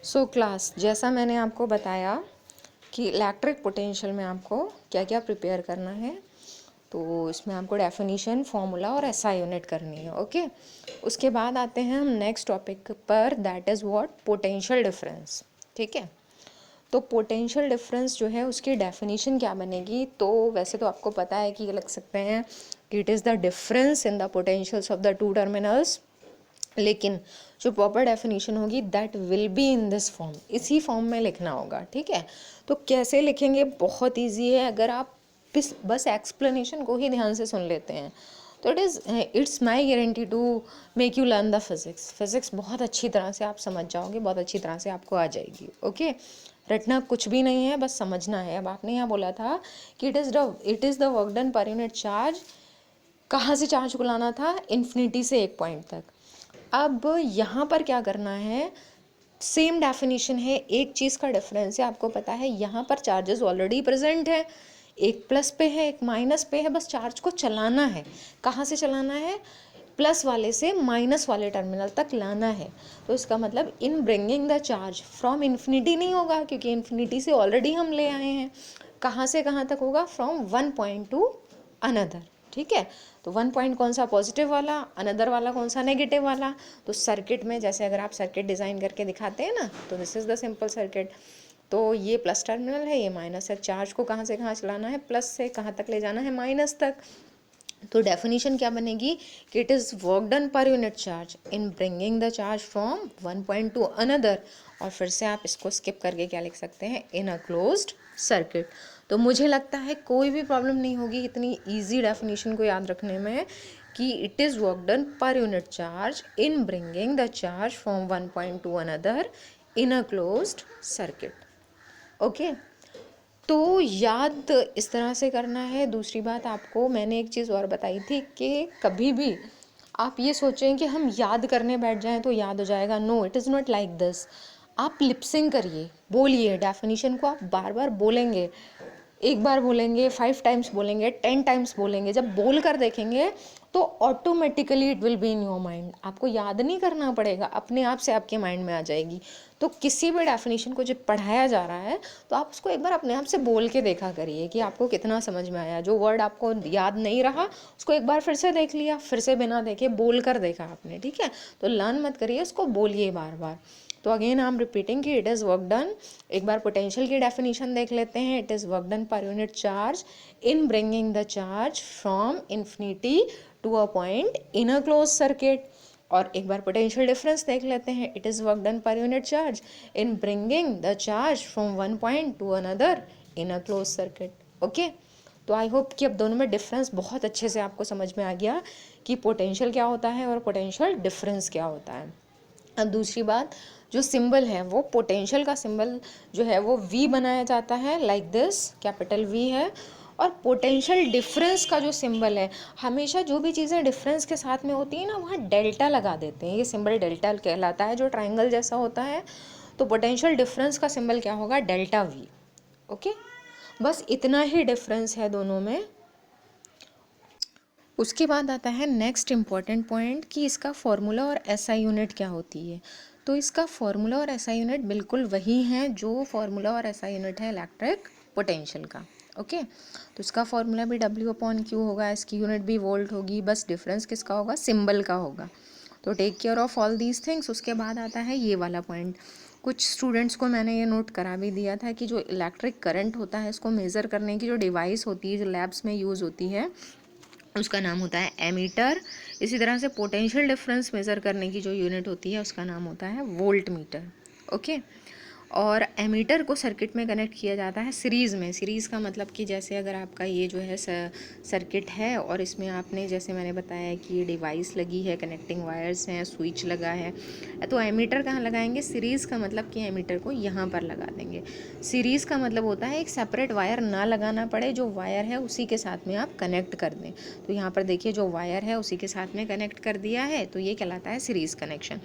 So class, जैसा मैंने आपको बताया कि इलेक्ट्रिक पोटेंशियल में आपको क्या क्या प्रिपेयर करना है, तो इसमें आपको डेफिनीशन, फॉर्मूला और एसआई यूनिट करनी है। ओके, उसके बाद आते हैं हम नेक्स्ट टॉपिक पर, that is what, potential difference. ठीक है, तो पोटेंशियल डिफरेंस जो है उसकी डेफिनीशन क्या बनेगी, तो वैसे तो आपको पता है कि लिख सकते हैं कि it is the difference in the potentials of the two terminals, लेकिन जो प्रॉपर डेफिनेशन होगी that will be in this form, इसी फॉर्म में लिखना होगा। ठीक है, तो कैसे लिखेंगे, बहुत इजी है। अगर आप बस एक्सप्लेनेशन को ही ध्यान से सुन लेते हैं तो it's my guarantee to make you learn the physics बहुत अच्छी तरह से आप समझ जाओगे, बहुत अच्छी तरह से आपको आ जाएगी। ओके, रटना कुछ भी नहीं है, बस समझना है। अब आपने यहाँ बोला था कि it is the work done per unit charge, कहाँ से चार्ज को लाना था, इन्फिनिटी से एक पॉइंट तक। अब यहाँ पर क्या करना है, सेम डेफिनेशन है, एक चीज़ का डिफरेंस है। आपको पता है यहाँ पर चार्जेस ऑलरेडी प्रेजेंट है, एक प्लस पे है एक माइनस पे है, बस चार्ज को चलाना है। कहाँ से चलाना है, प्लस वाले से माइनस वाले टर्मिनल तक लाना है। तो इसका मतलब इन bringing the charge from infinity नहीं होगा, क्योंकि इन्फिनिटी से ऑलरेडी हम ले आए हैं। कहाँ से कहाँ तक होगा, from one point to another. ठीक है, तो वन पॉइंट कौन सा, पॉजिटिव वाला, अनदर वाला कौन सा, नेगेटिव वाला। तो सर्किट में जैसे अगर आप सर्किट डिज़ाइन करके दिखाते हैं ना, तो this is the simple circuit. तो ये प्लस टर्मिनल है, ये माइनस है। चार्ज को कहाँ से कहाँ चलाना है, प्लस से कहाँ तक ले जाना है, माइनस तक। तो डेफिनेशन क्या बनेगी कि it is work done per unit charge in bringing the charge from one point to another. और फिर से आप इसको स्किप करके क्या लिख सकते हैं, इन अ क्लोज्ड सर्किट। तो मुझे लगता है कोई भी प्रॉब्लम नहीं होगी इतनी इजी डेफिनेशन को याद रखने में, कि it is work done per unit charge in bringing the charge from one point to another in a closed circuit. Okay, तो याद इस तरह से करना है। दूसरी बात, आपको मैंने एक चीज़ और बताई थी कि कभी भी आप ये सोचें कि हम याद करने बैठ जाएं तो याद हो जाएगा। No, it is not like this. आप लिपसिंग करिए, बोलिए डेफिनेशन को, आप बार बार बोलेंगे, एक बार बोलेंगे, 5 टाइम्स बोलेंगे, 10 टाइम्स बोलेंगे। जब बोल कर देखेंगे तो automatically it will be in your mind. आपको याद नहीं करना पड़ेगा, अपने आप से आपके माइंड में आ जाएगी। तो किसी भी डेफिनेशन को जब पढ़ाया जा रहा है तो आप उसको एक बार अपने आप से बोल के देखा करिए कि आपको कितना समझ में आया। जो वर्ड आपको याद नहीं रहा उसको एक बार फिर से देख लिया, फिर से बिना देखे बोल कर देखा आपने। ठीक है, तो लर्न मत करिए, उसको बोलिए बार बार। तो अगेन आई एम रिपीटिंग कि इट इज़ वर्क डन। एक बार पोटेंशियल की डेफिनेशन देख लेते हैं। It is work done per unit charge in bringing the charge from infinity to a point in a close circuit. और एक बार पोटेंशियल डिफरेंस देख लेते हैं। It is work done per unit charge in bringing the charge from one point to another in a close circuit. Okay, तो I hope कि अब दोनों में डिफरेंस बहुत अच्छे से आपको समझ में आ गया कि पोटेंशियल क्या होता है और पोटेंशियल डिफरेंस क्या होता है। अब दूसरी बात, जो सिंबल है वो पोटेंशियल का सिंबल जो है वो वी बनाया जाता है, लाइक दिस, कैपिटल वी है। और पोटेंशियल डिफरेंस का जो सिंबल है, हमेशा जो भी चीज़ें डिफरेंस के साथ में होती है ना, वहाँ डेल्टा लगा देते हैं। ये सिंबल डेल्टा कहलाता है, जो ट्राइंगल जैसा होता है। तो पोटेंशियल डिफरेंस का सिंबल क्या होगा, डेल्टा वी। ओके, बस इतना ही डिफरेंस है दोनों में। उसके बाद आता है नेक्स्ट इम्पॉर्टेंट पॉइंट कि इसका फॉर्मूला और एसआई यूनिट क्या होती है। तो इसका फॉर्मूला और एसआई यूनिट बिल्कुल वही हैं जो फॉर्मूला और एसआई यूनिट है इलेक्ट्रिक पोटेंशियल का। ओके, तो इसका फॉर्मूला भी W/Q होगा, इसकी यूनिट भी वोल्ट होगी, बस डिफरेंस किसका होगा, सिंबल का होगा। तो take care of all these things. उसके बाद आता है ये वाला पॉइंट। कुछ स्टूडेंट्स को मैंने ये नोट करा भी दिया था कि जो इलेक्ट्रिक करंट होता है इसको मेज़र करने की जो डिवाइस होती है, जो लैब्स में यूज़ होती है, उसका नाम होता है एमीटर। इसी तरह से पोटेंशियल डिफरेंस मेज़र करने की जो यूनिट होती है उसका नाम होता है वोल्ट मीटर। ओके, और एमीटर को सर्किट में कनेक्ट किया जाता है सीरीज़ में। सीरीज़ का मतलब कि जैसे अगर आपका ये जो है सर्किट है और इसमें आपने, जैसे मैंने बताया कि ये डिवाइस लगी है, कनेक्टिंग वायर्स हैं, स्विच लगा है, तो एमीटर कहाँ लगाएंगे, सीरीज़ का मतलब कि एमीटर को यहाँ पर लगा देंगे। सीरीज़ का मतलब होता है एक सेपरेट वायर ना लगाना पड़े, जो वायर है उसी के साथ में आप कनेक्ट कर दें। तो यहाँ पर देखिए जो वायर है उसी के साथ में कनेक्ट कर दिया है, तो ये कहलाता है सीरीज़ कनेक्शन।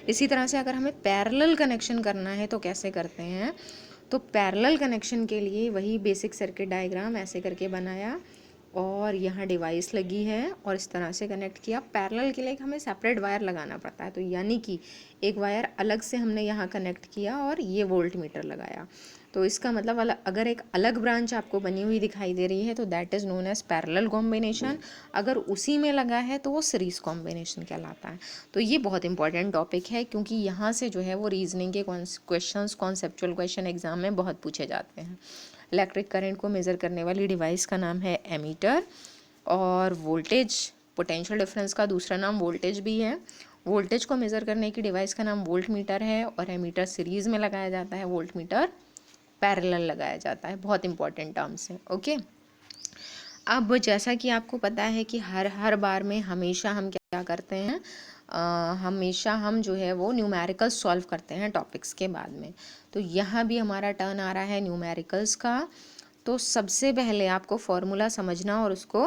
इसी तरह से अगर हमें पैरेलल कनेक्शन करना है तो कैसे करते हैं, तो पैरेलल कनेक्शन के लिए वही बेसिक सर्किट डायग्राम ऐसे करके बनाया और यहाँ डिवाइस लगी है और इस तरह से कनेक्ट किया। पैरेलल के लिए हमें सेपरेट वायर लगाना पड़ता है, तो यानी कि एक वायर अलग से हमने यहाँ कनेक्ट किया और ये वोल्ट मीटर लगाया। तो इसका मतलब अगर एक अलग ब्रांच आपको बनी हुई दिखाई दे रही है तो that is known as parallel combination. अगर उसी में लगा है तो वो सीरीज कॉम्बिनेशन कहलाता है। तो ये बहुत इंपॉर्टेंट टॉपिक है, क्योंकि यहाँ से जो है वो रीजनिंग के क्वेश्चंस, कॉन्सेप्चुअल क्वेश्चन एग्जाम में बहुत पूछे जाते हैं। इलेक्ट्रिक करंट को मेज़र करने वाली डिवाइस का नाम है एमीटर, और वोल्टेज, पोटेंशियल डिफरेंस का दूसरा नाम वोल्टेज भी है। वोल्टेज को मेज़र करने की डिवाइस का नाम वोल्ट मीटर है, और एमीटर सीरीज़ में लगाया जाता है, वोल्ट मीटर पैरेलल लगाया जाता है। बहुत इंपॉर्टेंट टर्म्स हैं। ओके, अब जैसा कि आपको पता है कि हर बार में हमेशा हम क्या करते हैं, हमेशा हम जो है वो न्यूमेरिकल्स सॉल्व करते हैं टॉपिक्स के बाद में। तो यहाँ भी हमारा टर्न आ रहा है न्यूमेरिकल्स का। तो सबसे पहले आपको फॉर्मूला समझना और उसको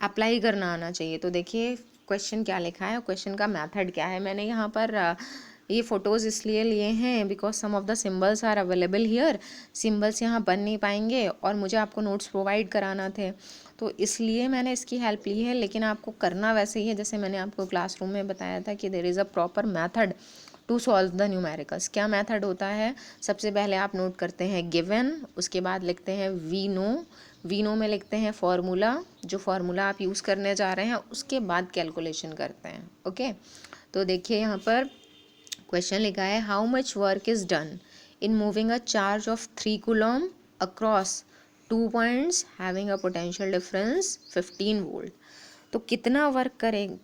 अप्लाई करना आना चाहिए। तो देखिए क्वेश्चन क्या लिखा है, क्वेश्चन का मेथड क्या है। मैंने यहाँ पर ये फ़ोटोज़ इसलिए लिए हैं because some of the symbols are available here. Symbols यहाँ बन नहीं पाएंगे और मुझे आपको नोट्स प्रोवाइड कराना थे, तो इसलिए मैंने इसकी हेल्प ली है। लेकिन आपको करना वैसे ही है जैसे मैंने आपको क्लासरूम में बताया था कि there is a proper method to solve the numericals. क्या मेथड होता है, सबसे पहले आप नोट करते हैं गिवन, उसके बाद लिखते हैं वी नो में लिखते हैं फॉर्मूला, जो फार्मूला आप यूज़ करने जा रहे हैं, उसके बाद कैलकुलेशन करते हैं। ओके, तो देखिए यहाँ पर क्वेश्चन लिखा है, how much work is done in moving a charge of 3 coulomb across 2 points having a potential difference 15 volt. तो कितना वर्क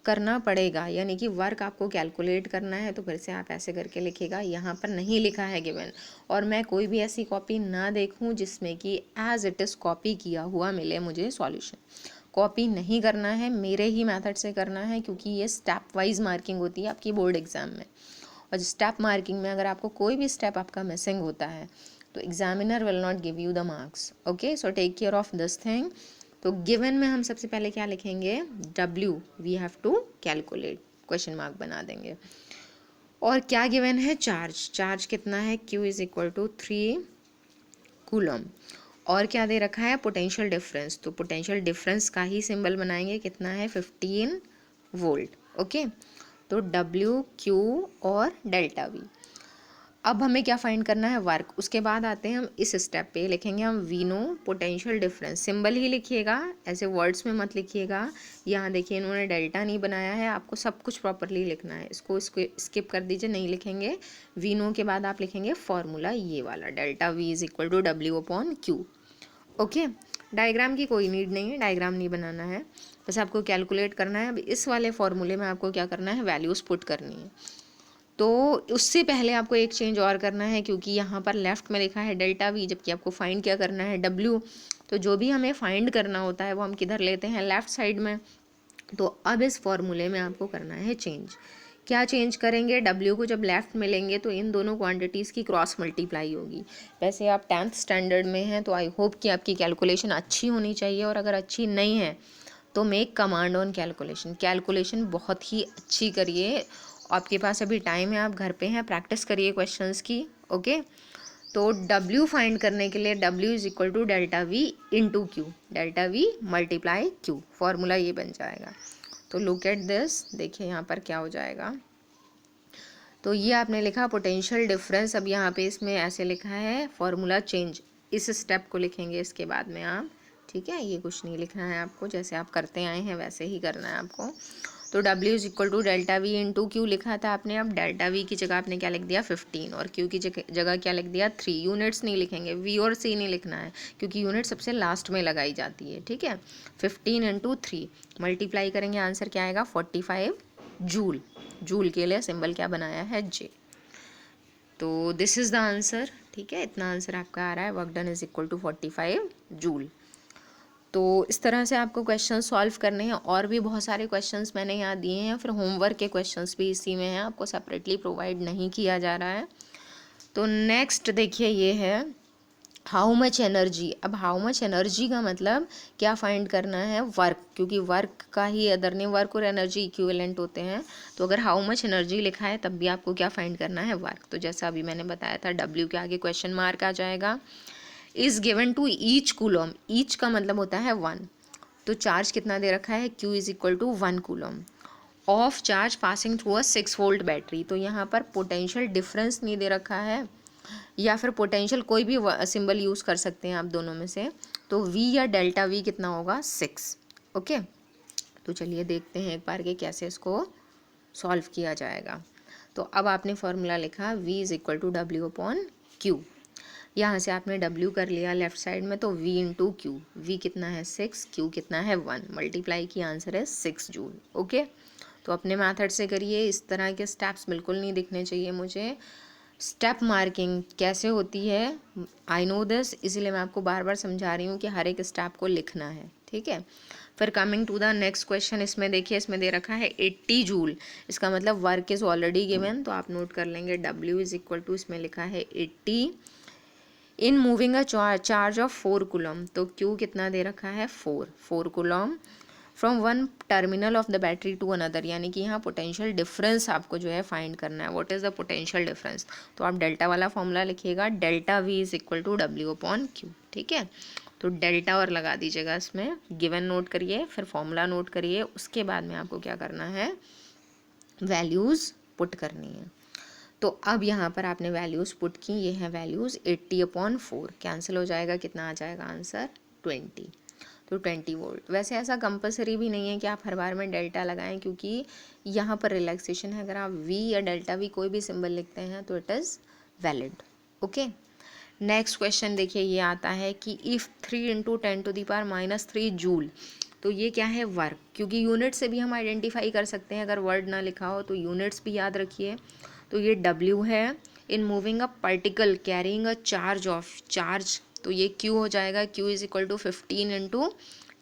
करना पड़ेगा, यानी कि वर्क आपको कैलकुलेट करना है। तो फिर से आप ऐसे करके लिखिएगा, यहाँ पर नहीं लिखा है गिवन, और मैं कोई भी ऐसी कॉपी ना देखूँ जिसमें कि एज इट इज़ कॉपी किया हुआ मिले मुझे सॉल्यूशन। कॉपी नहीं करना है, मेरे ही मेथड से करना है, क्योंकि ये स्टेप वाइज मार्किंग होती है आपकी बोर्ड एग्जाम में। और स्टेप मार्किंग में अगर आपको कोई भी स्टेप आपका मिसिंग होता है तो examiner will not give you the marks. Okay, so take care of this thing. तो गिवन में हम सबसे पहले क्या लिखेंगे, W we have to calculate, question mark बना देंगे। और क्या गिवन है, चार्ज कितना है, Q is equal to 3 coulomb. और क्या दे रखा है, पोटेंशियल डिफरेंस। तो पोटेंशियल डिफरेंस का ही सिंबल बनाएंगे, कितना है 15 वोल्ट। ओके, तो W, Q और डेल्टा V। अब हमें क्या फाइंड करना है, वर्क। उसके बाद आते हैं हम इस स्टेप पे, लिखेंगे हम V no potential difference, symbol ही लिखिएगा, ऐसे वर्ड्स में मत लिखिएगा। यहाँ देखिए इन्होंने डेल्टा नहीं बनाया है, आपको सब कुछ प्रॉपरली लिखना है। इसको स्किप कर दीजिए, नहीं लिखेंगे। वी नो के बाद आप लिखेंगे फॉर्मूला ये वाला, delta V is equal to W/Q। Okay, diagram की कोई नीड नहीं है, डायग्राम नहीं बनाना है, बस आपको कैलकुलेट करना है। अब इस वाले फॉर्मूले में आपको क्या करना है, वैल्यूज़ पुट करनी है। तो उससे पहले आपको एक चेंज और करना है, क्योंकि यहाँ पर लेफ्ट में लिखा है डेल्टा V, जबकि आपको फाइंड क्या करना है, W। तो जो भी हमें फाइंड करना होता है वो हम किधर लेते हैं, लेफ्ट साइड में। तो अब इस फॉर्मूले में आपको करना है चेंज। क्या चेंज करेंगे, W को जब लेफ्ट में लेंगे तो इन दोनों क्वांटिटीज़ की क्रॉस मल्टीप्लाई होगी। वैसे आप 10th स्टैंडर्ड में हैं तो आई होप कि आपकी कैलकुलेशन अच्छी होनी चाहिए, और अगर अच्छी नहीं है तो मेक कमांड ऑन कैलकुलेशन बहुत ही अच्छी करिए। आपके पास अभी टाइम है, आप घर पे हैं, प्रैक्टिस करिए क्वेश्चंस की। ओके, तो W फाइंड करने के लिए W is equal to delta V into Q, delta V multiply Q, formula ये बन जाएगा। तो लुक एट दिस, देखिए यहाँ पर क्या हो जाएगा। तो ये आपने लिखा पोटेंशियल डिफरेंस, अब यहाँ पे इसमें ऐसे लिखा है फॉर्मूला चेंज, इस स्टेप को लिखेंगे इसके बाद में आप, ठीक है। ये कुछ नहीं लिखना है आपको, जैसे आप करते आए हैं वैसे ही करना है आपको। तो W is equal to delta V into Q लिखा था आपने, अब डेल्टा V की जगह आपने क्या लिख दिया 15, और Q की जगह क्या लिख दिया 3। यूनिट्स नहीं लिखेंगे, V और C नहीं लिखना है, क्योंकि यूनिट सबसे लास्ट में लगाई जाती है, ठीक है। 15 इंटू 3 मल्टीप्लाई करेंगे, आंसर क्या आएगा 45 जूल। जूल के लिए सिंबल क्या बनाया है, J। तो दिस इज़ द आंसर, ठीक है। इतना आंसर आपका आ रहा है, work done is equal to 45 joule. तो इस तरह से आपको क्वेश्चन सॉल्व करने हैं, और भी बहुत सारे क्वेश्चंस मैंने यहाँ दिए हैं, फिर होमवर्क के क्वेश्चंस भी इसी में हैं, आपको सेपरेटली प्रोवाइड नहीं किया जा रहा है। तो नेक्स्ट देखिए ये है हाउ मच एनर्जी। अब हाउ मच एनर्जी का मतलब क्या फाइंड करना है, वर्क, क्योंकि वर्क का ही अदर नेम, वर्क और एनर्जी इक्विवेलेंट होते हैं। तो अगर हाउ मच एनर्जी लिखा है तब भी आपको क्या फाइंड करना है, वर्क। तो जैसा अभी मैंने बताया था, W के आगे क्वेश्चन मार्क आ जाएगा। Is given to each coulomb, each का मतलब होता है 1, तो चार्ज कितना दे रखा है, Q is equal to 1 coulomb of charge passing through a 6 volt battery. तो यहाँ पर पोटेंशियल डिफरेंस नहीं दे रखा है, या फिर पोटेंशियल कोई भी सिंबल यूज़ कर सकते हैं आप दोनों में से। तो V या डेल्टा V कितना होगा, 6। ओके, तो चलिए देखते हैं एक बार कि कैसे इसको सॉल्व किया जाएगा। तो अब आपने फॉर्मूला लिखा V is equal to W upon Q। यहाँ से आपने W कर लिया लेफ्ट साइड में, तो V इंटू क्यू। V कितना है 6, Q कितना है 1, मल्टीप्लाई की आंसर है 6 जूल। ओके, तो अपने मेथड से करिए, इस तरह के स्टेप्स बिल्कुल नहीं दिखने चाहिए मुझे। स्टेप मार्किंग कैसे होती है, आई नो दिस, इसीलिए मैं आपको बार बार समझा रही हूँ कि हर एक स्टेप को लिखना है, ठीक है। फिर coming to the next question, इसमें देखिए, इसमें दे रखा है 80 जूल। इसका मतलब वर्क इज़ ऑलरेडी गिवन, तो आप नोट कर लेंगे W इज इक्वल टू, इसमें लिखा है 80 in moving a charge of 4 coulomb. तो Q कितना दे रखा है, 4 coulomb from one terminal of the battery to another, यानी कि यहाँ पोटेंशियल डिफरेंस आपको जो है फाइंड करना है। What is the potential difference, तो आप डेल्टा वाला फॉर्मूला लिखिएगा, delta V is equal to W upon Q, ठीक है। तो डेल्टा और लगा दीजिएगा इसमें, गिवन नोट करिए, फिर फॉर्मूला नोट करिए, उसके बाद में आपको क्या करना है, वैल्यूज़ पुट करनी है। तो अब यहाँ पर आपने वैल्यूज़ पुट की, ये है वैल्यूज़ 80 अपॉन 4, कैंसिल हो जाएगा, कितना आ जाएगा आंसर 20। तो 20 वोल्ट। वैसे ऐसा कंपलसरी भी नहीं है कि आप हर बार में डेल्टा लगाएं, क्योंकि यहाँ पर रिलैक्सेशन है, अगर आप V या डेल्टा V कोई भी सिंबल लिखते हैं तो it is valid. Okay, next question देखिए, ये आता है कि इफ़ 3 इंटू 10⁻³ जूल, तो ये क्या है, वर्क, क्योंकि यूनिट से भी हम आइडेंटिफाई कर सकते हैं, अगर वर्ड ना लिखा हो तो यूनिट्स भी याद रखिए। तो ये W है in moving a particle carrying a charge of charge, तो ये Q हो जाएगा, Q is equal to 15 into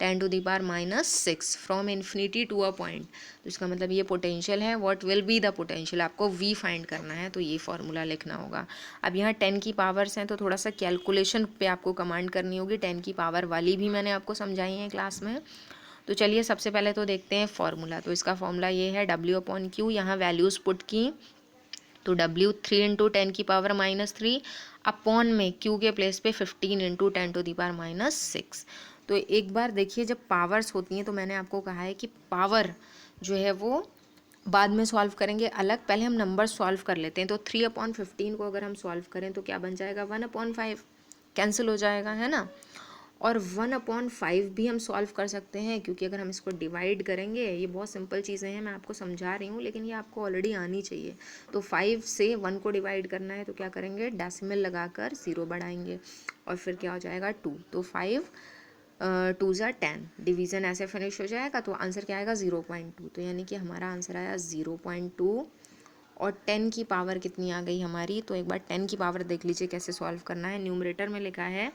10⁻⁻6 from infinity to a point. तो इसका मतलब ये पोटेंशियल है, what will be the potential, आपको V फाइंड करना है, तो ये फॉर्मूला लिखना होगा। अब यहाँ 10 की पावर्स हैं, तो थोड़ा सा कैलकुलेशन पे आपको कमांड करनी होगी, 10 की पावर वाली भी मैंने आपको समझाई है क्लास में। तो चलिए सबसे पहले तो देखते हैं फॉर्मूला। तो इसका फॉर्मूला ये है, W अपॉन Q, यहाँ वैल्यूज़ पुट की, तो W 3 इंटू 10⁻³ अपॉन में Q के प्लेस पे 15 इंटू 10⁻⁻6। तो एक बार देखिए, जब पावर्स होती हैं तो मैंने आपको कहा है कि पावर जो है वो बाद में सॉल्व करेंगे अलग, पहले हम नंबर सॉल्व कर लेते हैं। तो 3/15 को अगर हम सॉल्व करें तो क्या बन जाएगा, 1/5, कैंसिल हो जाएगा, है ना। और 1/5 भी हम सॉल्व कर सकते हैं, क्योंकि अगर हम इसको डिवाइड करेंगे, ये बहुत सिंपल चीज़ें हैं, मैं आपको समझा रही हूँ, लेकिन ये आपको ऑलरेडी आनी चाहिए। तो 5 से 1 को डिवाइड करना है, तो क्या करेंगे, डेसिमल लगाकर 0 बढ़ाएंगे, और फिर क्या हो जाएगा 2। तो 5 2 ज़ा 10, डिवीज़न ऐसे फिनिश हो जाएगा, तो आंसर क्या आएगा 0.2। तो यानी कि हमारा आंसर आया 0.2। और 10 की पावर कितनी आ गई हमारी, तो एक बार 10 की पावर देख लीजिए कैसे सॉल्व करना है। न्यूमरेटर में लिखा है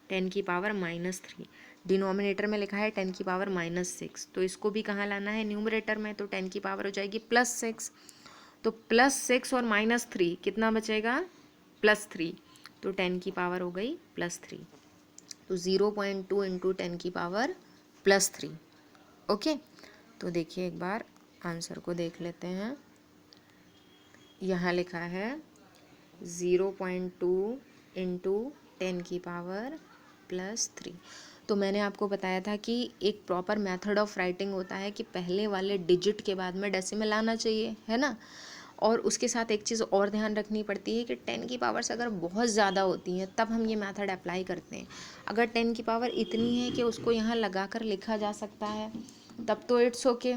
10 की पावर -3, डिनोमिनेटर में लिखा है 10 की पावर -6, तो इसको भी कहाँ लाना है, न्यूमरेटर में। तो 10 की पावर हो जाएगी +6, तो +6 और -3 कितना बचेगा, +3, तो 10 की पावर हो गई +3। तो 0.2 इंटू 10 की पावर +3। ओके, तो देखिए एक बार आंसर को देख लेते हैं। यहाँ लिखा है 0.2 इंटू 10 की पावर +3। तो मैंने आपको बताया था कि एक प्रॉपर मेथड ऑफ राइटिंग होता है कि पहले वाले डिजिट के बाद में डेसिमल आना चाहिए, है ना। और उसके साथ एक चीज़ और ध्यान रखनी पड़ती है कि 10 की पावर्स अगर बहुत ज़्यादा होती हैं तब हम ये मेथड अप्लाई करते हैं। अगर 10 की पावर इतनी है कि उसको यहाँ लगा कर लिखा जा सकता है, तब तो इट्स ओके।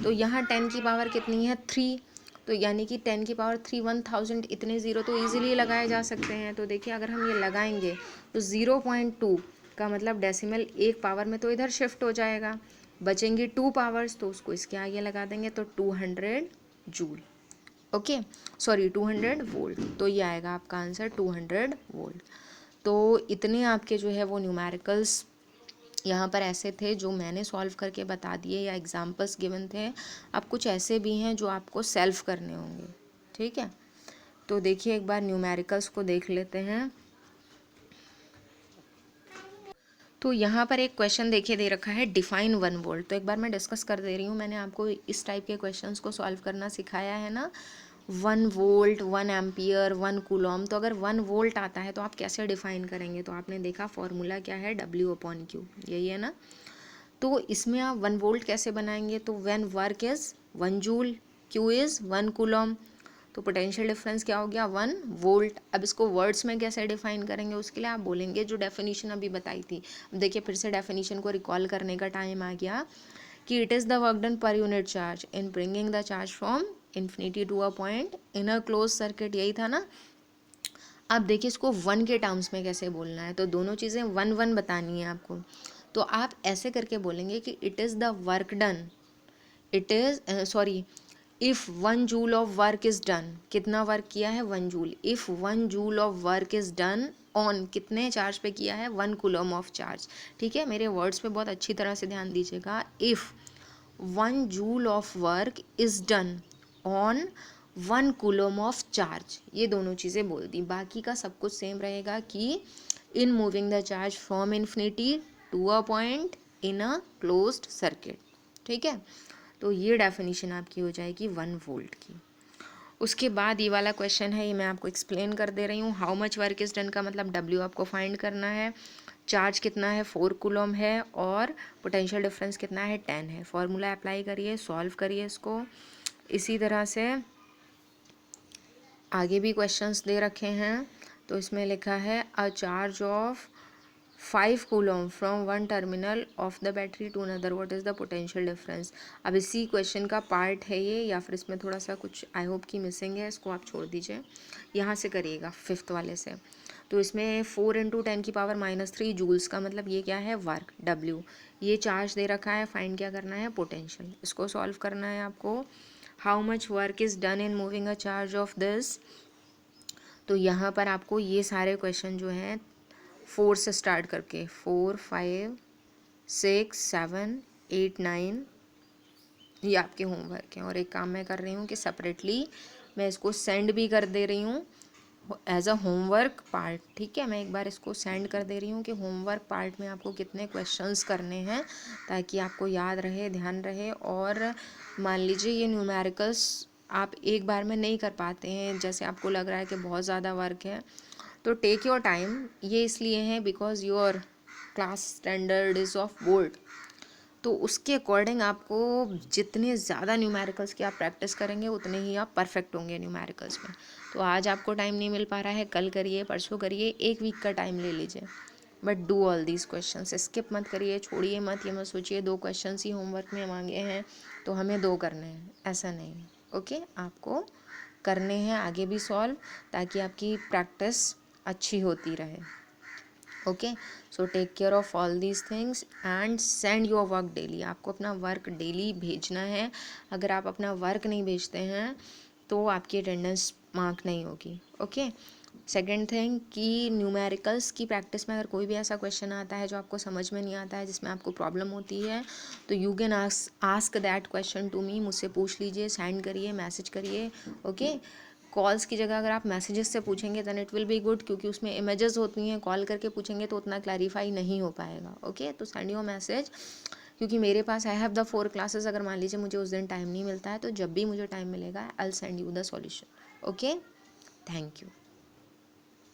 तो यहाँ 10 की पावर कितनी है, 3, तो यानी कि 10 की पावर 3 1000, इतने ज़ीरो तो ईजिली लगाए जा सकते हैं। तो देखिए अगर हम ये लगाएंगे तो 0.2 का मतलब डेसिमल एक पावर में तो इधर शिफ्ट हो जाएगा, बचेंगी 2 पावर्स, तो उसको इसके आगे लगा देंगे, तो 200 जूल। ओके, सॉरी 200 वोल्ट, तो ये आएगा आपका आंसर 200 वोल्ट। तो इतने आपके जो है वो न्यूमेरिकल्स यहाँ पर ऐसे थे जो मैंने सॉल्व करके बता दिए, या एग्जांपल्स गिवन थे। अब कुछ ऐसे भी हैं जो आपको सेल्फ करने होंगे, ठीक है। तो देखिए एक बार न्यूमेरिकल्स को देख लेते हैं। तो यहाँ पर एक क्वेश्चन देखिए दे रखा है, डिफाइन 1 वोल्ट। तो एक बार मैं डिस्कस कर दे रही हूँ, मैंने आपको इस टाइप के क्वेश्चंस को सॉल्व करना सिखाया है ना। 1 वोल्ट, 1 एम्पियर, 1 कूलॉम। तो अगर 1 वोल्ट आता है तो आप कैसे डिफाइन करेंगे, तो आपने देखा फॉर्मूला क्या है, W/Q, यही है ना। तो इसमें आप 1 वोल्ट कैसे बनाएंगे, तो when work is 1 joule, Q is 1 coulomb, तो पोटेंशियल डिफरेंस क्या हो गया 1 वोल्ट। अब इसको वर्ड्स में कैसे डिफाइन करेंगे, उसके लिए आप बोलेंगे जो डेफिनेशन अभी बताई थी। अब देखिए फिर से डेफिनेशन को रिकॉल करने का टाइम आ गया कि it is the work done per unit charge in bringing the charge from infinity to a point in a close circuit, यही था ना। अब देखिए इसको 1 के टर्म्स में कैसे बोलना है, तो दोनों चीज़ें 1 1 बतानी है आपको। तो आप ऐसे करके बोलेंगे कि it is the work done, it is sorry, if 1 joule of work is done, कितना वर्क किया है 1 joule, if 1 joule of work is done on, कितने चार्ज पे किया है 1 कूलम ऑफ चार्ज। ठीक है, मेरे वर्ड्स पे बहुत अच्छी तरह से ध्यान दीजिएगा। If 1 joule of work is done on 1 coulomb of charge, ये दोनों चीज़ें बोल दी। बाकी का सब कुछ सेम रहेगा कि in moving the charge from infinity to a point in a closed circuit. ठीक है, तो ये डेफिनेशन आपकी हो जाएगी 1 वोल्ट की। उसके बाद ये वाला क्वेश्चन है, ये मैं आपको एक्सप्लेन कर दे रही हूँ। How much work is done का मतलब W आपको फाइंड करना है, चार्ज कितना है 4 कूलम है, और पोटेंशियल डिफरेंस कितना है 10 है। फॉर्मूला अप्लाई करिए, सॉल्व करिए इसको। इसी तरह से आगे भी क्वेश्चंस दे रखे हैं, तो इसमें लिखा है a charge of 5 coulomb from 1 terminal of the battery to another, what is the potential difference. अब इसी क्वेश्चन का पार्ट है ये, या फिर इसमें थोड़ा सा कुछ आई होप की मिसिंग है, इसको आप छोड़ दीजिए, यहाँ से करिएगा 5th वाले से। तो इसमें 4 × 10⁻³ जूल्स का मतलब ये क्या है वर्क W, ये चार्ज दे रखा है, फाइंड क्या करना है पोटेंशियल, इसको सॉल्व करना है आपको। How much work is done in moving a charge of this, तो यहाँ पर आपको ये सारे क्वेश्चन जो हैं 4 से स्टार्ट करके 4 5 6 7 8 9 ये आपके होमवर्क हैं। और एक काम मैं कर रही हूँ कि सेपरेटली मैं इसको सेंड भी कर दे रही हूँ एज अ होमवर्क पार्ट। ठीक है, मैं एक बार इसको सेंड कर दे रही हूँ कि होमवर्क पार्ट में आपको कितने क्वेश्चंस करने हैं, ताकि आपको याद रहे, ध्यान रहे। और मान लीजिए ये न्यूमेरिकल्स आप एक बार में नहीं कर पाते हैं, जैसे आपको लग रहा है कि बहुत ज़्यादा वर्क है, तो टेक योर टाइम। ये इसलिए है because your class standard is of board, तो उसके अकॉर्डिंग आपको जितने ज़्यादा न्यूमेरिकल्स की आप प्रैक्टिस करेंगे उतने ही आप परफेक्ट होंगे न्यूमेरिकल्स में। तो आज आपको टाइम नहीं मिल पा रहा है, कल करिए, परसों करिए, 1 वीक का टाइम ले लीजिए, but do all these questions, skip मत करिए, छोड़िए मत। ये मत सोचिए 2 क्वेश्चंस ही होमवर्क में मांगे हैं तो हमें 2 करने हैं, ऐसा नहीं है। ओके, आपको करने हैं आगे भी सॉल्व, ताकि आपकी प्रैक्टिस अच्छी होती रहे। Okay, so take care of all these things and send your work daily. आपको अपना वर्क डेली भेजना है। अगर आप अपना वर्क नहीं भेजते हैं तो आपकी अटेंडेंस मार्क नहीं होगी। ओके, सेकेंड थिंग कि न्यूमेरिकल्स की प्रैक्टिस में अगर कोई भी ऐसा क्वेश्चन आता है जो आपको समझ में नहीं आता है, जिसमें आपको प्रॉब्लम होती है, तो you can ask that question to me, मुझसे पूछ लीजिए, सेंड करिए, मैसेज करिए। ओके, कॉल्स की जगह अगर आप मैसेजेस से पूछेंगे then it will be good, क्योंकि उसमें इमेजेस होती हैं, कॉल करके पूछेंगे तो उतना क्लैरिफाई नहीं हो पाएगा। ओके, तो सेंड योर मैसेज, क्योंकि मेरे पास आई हैव द 4 क्लासेस। अगर मान लीजिए मुझे उस दिन टाइम नहीं मिलता है, तो जब भी मुझे टाइम मिलेगा I will send you the solution. Okay, thank you.